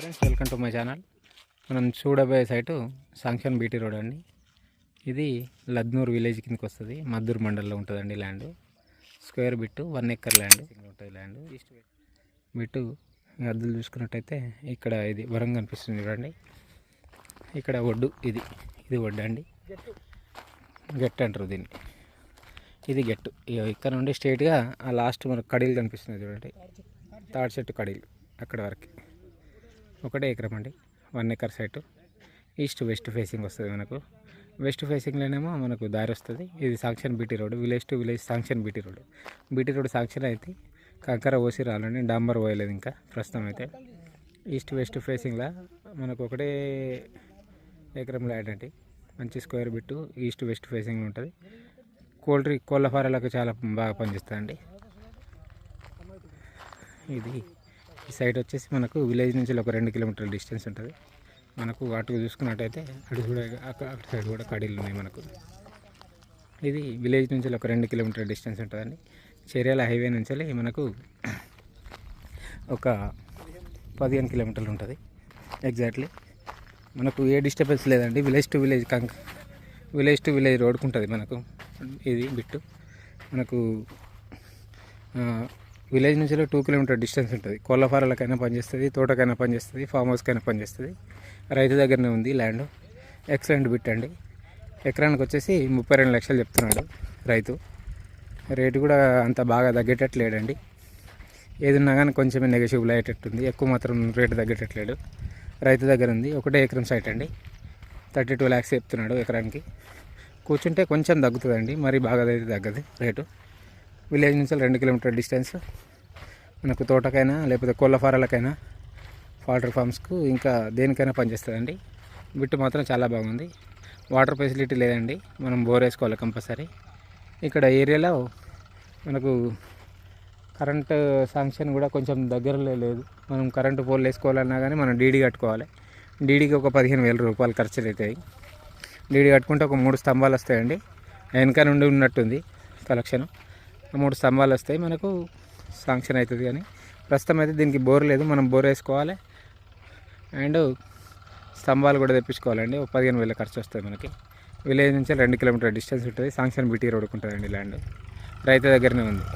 Friends, welcome to my channel. మనం చూడబోయే site sanction BT road అండి. ఇది లద్నూర్ విలేజ్ కిందకి వస్తుంది. మద్దూరు మండలంలో ఉంటుందండి. Land square bit 1 acre land ఉంటుంది. ల్యాండ్ బిట్టు అద్దులు చూసుకున్నట్టయితే ఇక్కడ ఇది వరంగా కనిపిస్తుంది చూడండి. ఇక్కడ ఒడ్డు ఇది ఒడ్డు అండి. గట్టు అంటారు దీన్ని. ఇది గట్టు. ఇక్కడ నుండి స్ట్రైట్గా ఆ లాస్ట్ మనకు కడీలు కనిపిస్తుంది చూడండి. తాడి చెట్టు కడీలు అక్కడ వరకు 1 ఎకరం అండి. 1 acre site. East west facing వస్తుంది. మనకు వెస్ట్ ఫేసింగ్లోనేమో మనకు దారి వస్తుంది. ఇది sanction BT road, village to village sanction BT road. BT road sanction అయితే కంకర పోసి రాలండి, డాంబర్ పోయలేదు ఇంకా ప్రస్తుతం అయితే. ఈస్ట్ వెస్ట్ ఫేసింగ్లో మనకు 1 ఎకరం ల్యాండ్ అండి. మంచి స్క్వేర్ బిట్టు ఈస్ట్ వెస్ట్ ఫేసింగ్లో ఉంటుంది. కోళ్ళ ఫారాలకు చాలా బాగా పనిచేస్తుందండి. ఇది ఈ సైడ్ వచ్చేసి మనకు విలేజ్ నుంచి ఒక 2 కిలోమీటర్ల డిస్టెన్స్ ఉంటుంది. మనకు అటు చూసుకున్నట్టయితే అటు కూడా అటు సైడ్ కూడా కడీలు ఉన్నాయి మనకు. ఇది విలేజ్ నుంచి ఒక 2 కిలోమీటర్ల డిస్టెన్స్ ఉంటుందండి. చేర్యాల హైవే నుంచి మనకు ఒక 15 కిలోమీటర్లు ఉంటుంది ఎగ్జాక్ట్లీ. మనకు ఏ డిస్టర్బెన్స్ లేదండి. విలేజ్ టు విలేజ్ రోడ్కు ఉంటుంది మనకు. ఇది బిట్టు మనకు విలేజ్ నుంచి 2 కిలోమీటర్ డిస్టెన్స్ ఉంటుంది. కోళ్ళ ఫారాలకైనా పనిచేస్తుంది, తోటకైనా పనిచేస్తుంది, ఫామ్ హౌస్కైనా పనిచేస్తుంది. రైతు దగ్గరనే ఉంది ల్యాండ్. ఎక్సలెంట్ బిట్ అండి. ఎకరానికి వచ్చేసి 32 లక్షలు చెప్తున్నాడు రైతు. రేటు కూడా అంత బాగా తగ్గేటట్లేడండి. ఏది ఉన్నా కానీ కొంచెం నెగటివ్లో అయ్యేటట్టుంది. ఎక్కువ మాత్రం రేటు తగ్గేటట్లేడు. రైతు దగ్గర ఉంది. 1 ఎకరం సైట్ అండి. 32 lakhs చెప్తున్నాడు ఎకరానికి. కూర్చుంటే కొంచెం తగ్గుతుందండి, మరి బాగా అయితే తగ్గదు రేటు. విలేజ్ నుంచి 2 కిలోమీటర్ డిస్టెన్స్. మనకు తోటకైనా లేకపోతే కోళ్ళ ఫారాలకైనా, పౌల్ట్రీ ఫార్మ్స్కు ఇంకా దేనికైనా పనిచేస్తుందండి. బిట్టు మాత్రం చాలా బాగుంది. వాటర్ ఫెసిలిటీ లేదండి, మనం బోర్ వేసుకోవాలి కంపల్సరీ. ఇక్కడ ఏరియాలో మనకు కరెంటు శాంక్షన్ కూడా కొంచెం దగ్గరలో లేదు. మనం కరెంటు పోల్ వేసుకోవాలన్నా కానీ మనం డీడీ కట్టుకోవాలి. డీడీకి ఒక 15,000 రూపాయలు ఖర్చులు అవుతాయి. డీడీ కట్టుకుంటే ఒక 3 స్తంభాలు వస్తాయండి. వెనక నుండి ఉన్నట్టుంది కలెక్షన్. 3 స్తంభాలు వస్తాయి మనకు, శాంక్షన్ అవుతుంది. కానీ ప్రస్తుతం అయితే దీనికి బోర్ లేదు, మనం బోర్ వేసుకోవాలి. అండ్ స్తంభాలు కూడా తెప్పించుకోవాలండి. 15,000 ఖర్చు వస్తుంది మనకి. విలేజ్ నుంచి 2 కిలోమీటర్ డిస్టెన్స్ ఉంటుంది. సాంక్షన్ బీటీ రోడ్కు ఉంటుందండి ల్యాండ్. రైతు దగ్గరనే ఉంది.